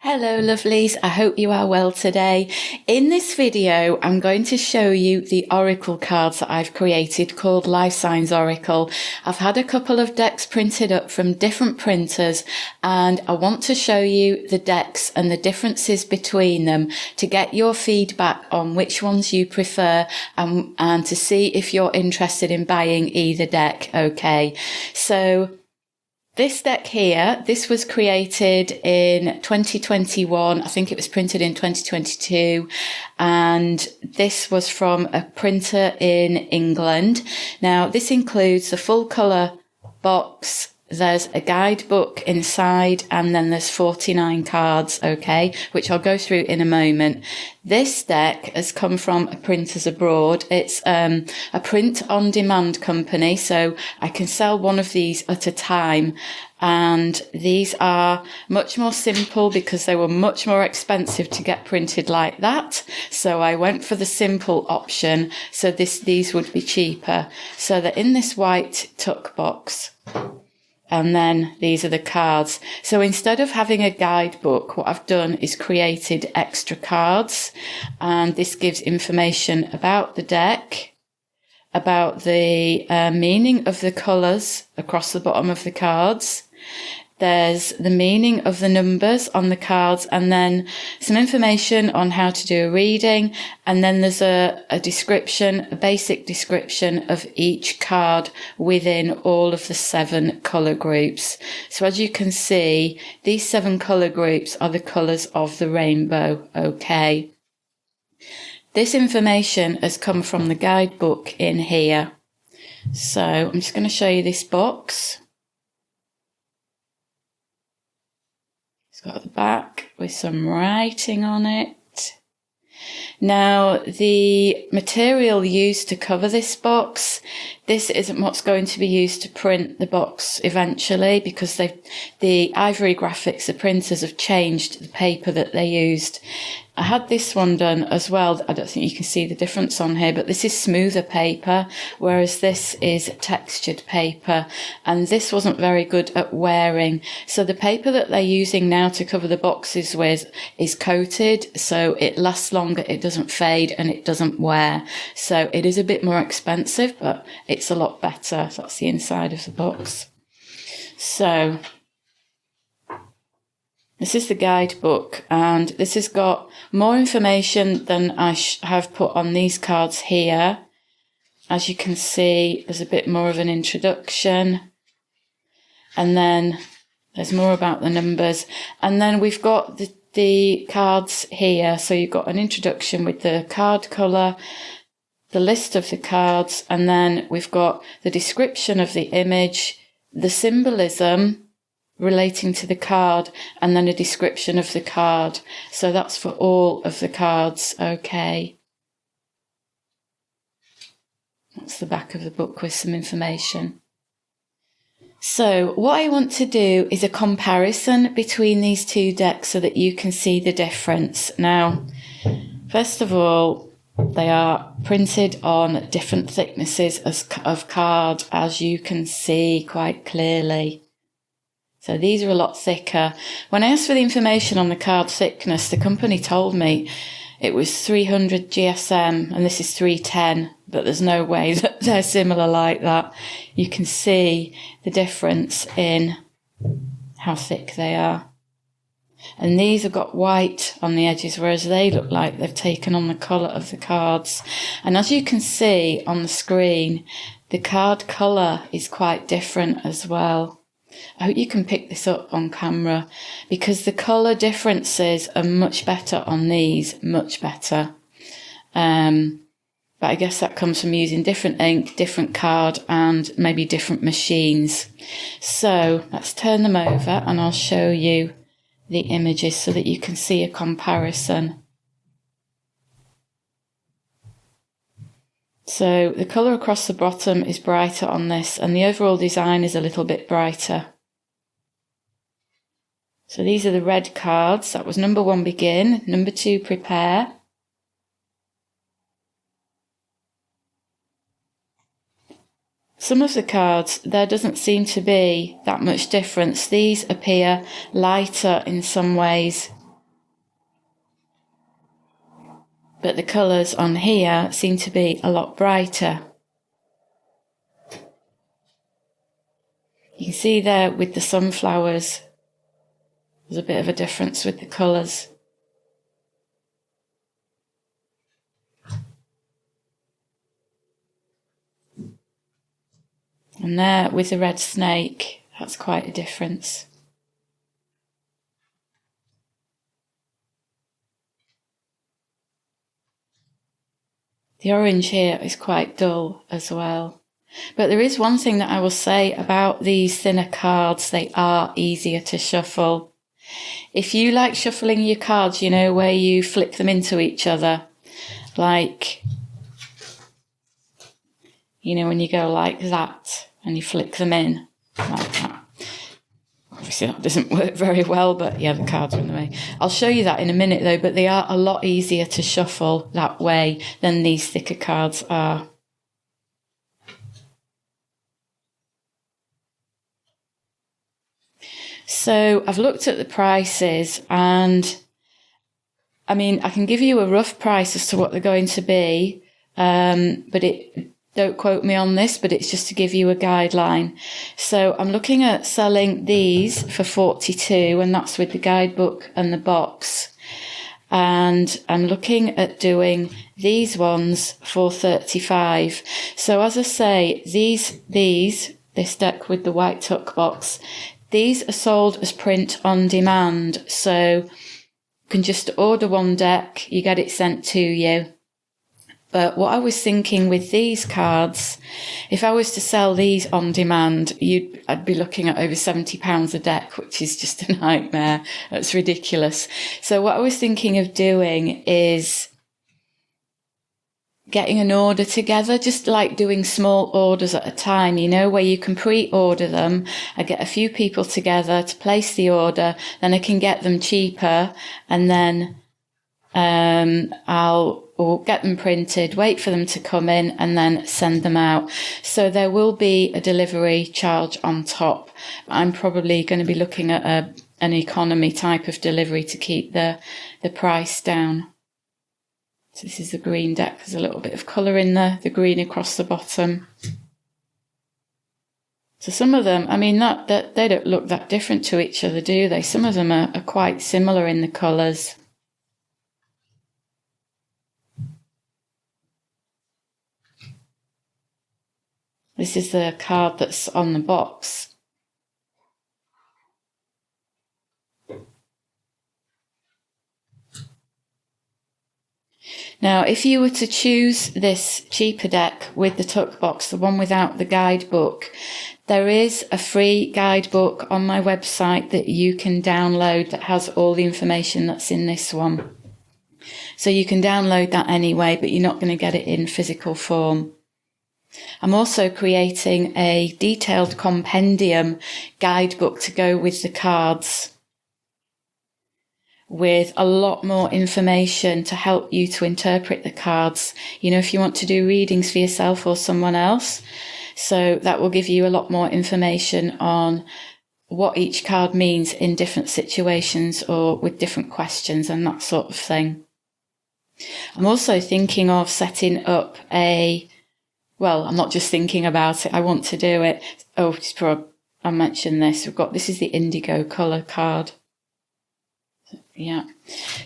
Hello lovelies, I hope you are well today. In this video, I'm going to show you the Oracle cards that I've created called Life Signs Oracle. I've had a couple of decks printed up from different printers and I want to show you the decks and the differences between them to get your feedback on which ones you prefer and to see if you're interested in buying either deck, okay? So this deck here, this was created in 2021. I think it was printed in 2022. And this was from a printer in England. Now, this includes the full colour box. There's a guidebook inside and then there's 49 cards, okay, which I'll go through in a moment. This deck has come from a Printers Abroad. It's a print on demand company, so I can sell one of these at a time. And these are much more simple because they were much more expensive to get printed like that. So I went for the simple option. So these would be cheaper. So they're in this white tuck box. And then these are the cards. So instead of having a guidebook, what I've done is created extra cards. And this gives information about the deck, about the meaning of the colours across the bottom of the cards. There's the meaning of the numbers on the cards and then some information on how to do a reading. And then there's a description, a basic description of each card within all of the 7 colour groups. So as you can see, these 7 colour groups are the colours of the rainbow, okay? This information has come from the guidebook in here. So I'm just going to show you this box. Got the back with some writing on it. Now, the material used to cover this box, this isn't what's going to be used to print the box eventually because the Ivory Graphics, the printers, have changed the paper that they used. I had this one done as well. I don't think you can see the difference on here, but this is smoother paper, whereas this is textured paper, and this wasn't very good at wearing. So the paper that they're using now to cover the boxes with is coated, so it lasts longer, it doesn't fade, and it doesn't wear. So it is a bit more expensive, but it's a lot better. That's the inside of the box. So this is the guidebook, and this has got more information than I have put on these cards here. As you can see, there's a bit more of an introduction, and then there's more about the numbers. And then we've got the cards here. So you've got an introduction with the card colour, the list of the cards, and then we've got the description of the image, the symbolism relating to the card, and then a description of the card. So that's for all of the cards, okay. That's the back of the book with some information. So what I want to do is a comparison between these two decks so that you can see the difference. Now, first of all, they are printed on different thicknesses of card, as you can see quite clearly. So these are a lot thicker. When I asked for the information on the card thickness, the company told me it was 300 GSM and this is 310, but there's no way that they're similar like that. You can see the difference in how thick they are. And these have got white on the edges, whereas they look like they've taken on the colour of the cards. And as you can see on the screen, the card colour is quite different as well. I hope you can pick this up on camera because the colour differences are much better on these, much better. But I guess that comes from using different ink, different card and maybe different machines. So let's turn them over and I'll show you the images so that you can see a comparison. So the colour across the bottom is brighter on this and the overall design is a little bit brighter. So these are the red cards. That was number 1, begin. Number 2, prepare. Some of the cards, there doesn't seem to be that much difference. These appear lighter in some ways but the colours on here seem to be a lot brighter. You can see there with the sunflowers, there's a bit of a difference with the colours. And there with the red snake, that's quite a difference. The orange here is quite dull as well. But there is one thing that I will say about these thinner cards, they are easier to shuffle. If you like shuffling your cards, you know, where you flip them into each other, like, you know, when you go like that and you flick them in like that. Obviously that doesn't work very well, but yeah, the cards are in the way. I'll show you that in a minute though, but they are a lot easier to shuffle that way than these thicker cards are. So I've looked at the prices, and I mean, I can give you a rough price as to what they're going to be, but don't quote me on this, but it's just to give you a guideline. So I'm looking at selling these for $42, and that's with the guidebook and the box. And I'm looking at doing these ones for $35. So as I say, this deck with the white tuck box, these are sold as print on demand. So you can just order one deck, you get it sent to you. But what I was thinking with these cards, if I was to sell these on demand, I'd be looking at over £70 a deck, which is just a nightmare. That's ridiculous. So what I was thinking of doing is getting an order together, just like doing small orders at a time, you know, where you can pre-order them. I get a few people together to place the order, then I can get them cheaper, and then I'll get them printed, wait for them to come in, and then send them out. So there will be a delivery charge on top. I'm probably going to be looking at an economy type of delivery to keep the price down. So this is the green deck. There's a little bit of colour in there, the green across the bottom. So some of them, I mean, that they don't look that different to each other, do they? Some of them are quite similar in the colours. This is the card that's on the box. Now, if you were to choose this cheaper deck with the tuck box, the one without the guidebook, there is a free guidebook on my website that you can download that has all the information that's in this one. So you can download that anyway, but you're not going to get it in physical form. I'm also creating a detailed compendium guidebook to go with the cards, with a lot more information to help you to interpret the cards, you know, if you want to do readings for yourself or someone else. So that will give you a lot more information on what each card means in different situations or with different questions and that sort of thing. I'm also thinking of setting up I'm not just thinking about it, I want to do it. Oh, I'll mention this. This is the indigo colour card. Yeah.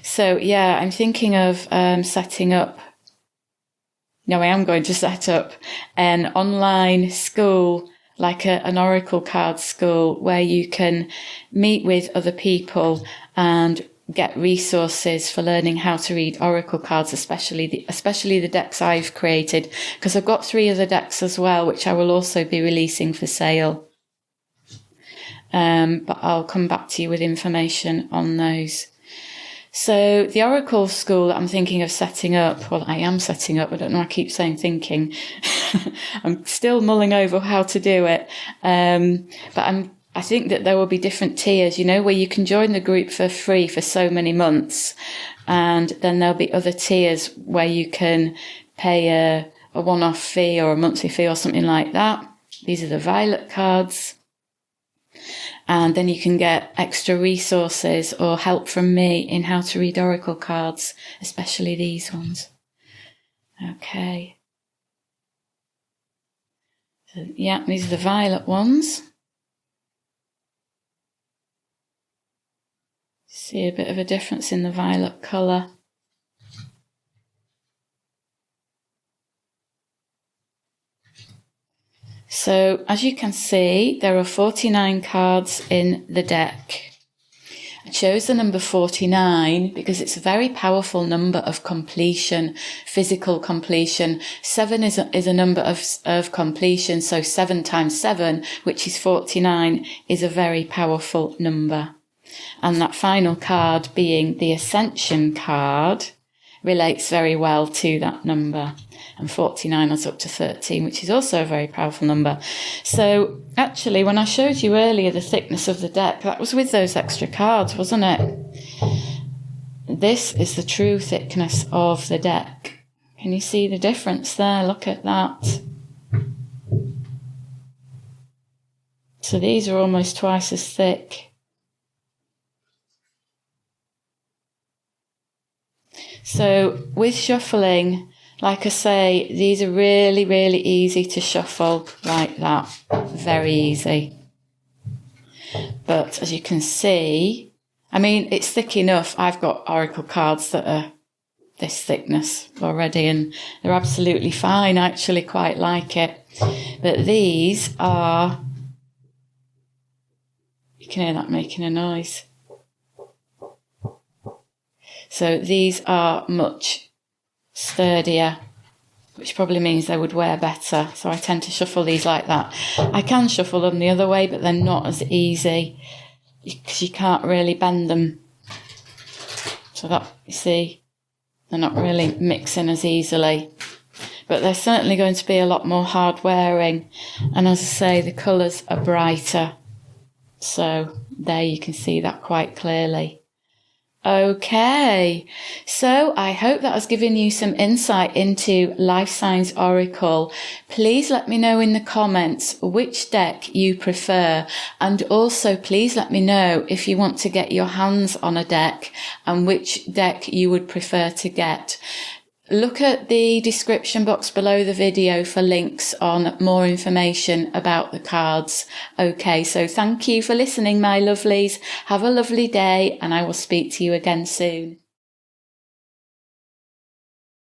So, yeah, I'm thinking of setting up. No, I am going to set up an online school, like an oracle card school, where you can meet with other people and get resources for learning how to read oracle cards, especially the decks I've created, because I've got 3 other decks as well, which I will also be releasing for sale. But I'll come back to you with information on those. So the oracle school that I'm thinking of setting up, well, I am setting up, I don't know, I keep saying thinking. I'm still mulling over how to do it. But I think that there will be different tiers, you know, where you can join the group for free for so many months. And then there'll be other tiers where you can pay a one-off fee or a monthly fee or something like that. These are the violet cards. and then you can get extra resources or help from me in how to read oracle cards, especially these ones. Okay. So, yeah, these are the violet ones. See a bit of a difference in the violet colour. So, as you can see, there are 49 cards in the deck. I chose the number 49 because it's a very powerful number of completion, physical completion. 7 is a number of completion, so 7 times 7, which is 49, is a very powerful number. And that final card, being the Ascension card, relates very well to that number. And 49 is up to 13, which is also a very powerful number. So actually, when I showed you earlier the thickness of the deck, that was with those extra cards, wasn't it? This is the true thickness of the deck. Can you see the difference there? Look at that. So these are almost twice as thick. So with shuffling, like I say, these are really, really easy to shuffle like that. Very easy. But as you can see, I mean, it's thick enough. I've got oracle cards that are this thickness already, and they're absolutely fine. I actually quite like it. But these are, you can hear that making a noise. So these are much sturdier, which probably means they would wear better. So I tend to shuffle these like that. I can shuffle them the other way, but they're not as easy because you can't really bend them. So that, you see, they're not really mixing as easily. But they're certainly going to be a lot more hard wearing. And as I say, the colours are brighter. So there you can see that quite clearly. Okay, so I hope that has given you some insight into Life Signs Oracle. Please let me know in the comments which deck you prefer, and also please let me know if you want to get your hands on a deck and which deck you would prefer to get. Look at the description box below the video for links on more information about the cards. Okay, so thank you for listening, my lovelies. Have a lovely day, and I will speak to you again soon.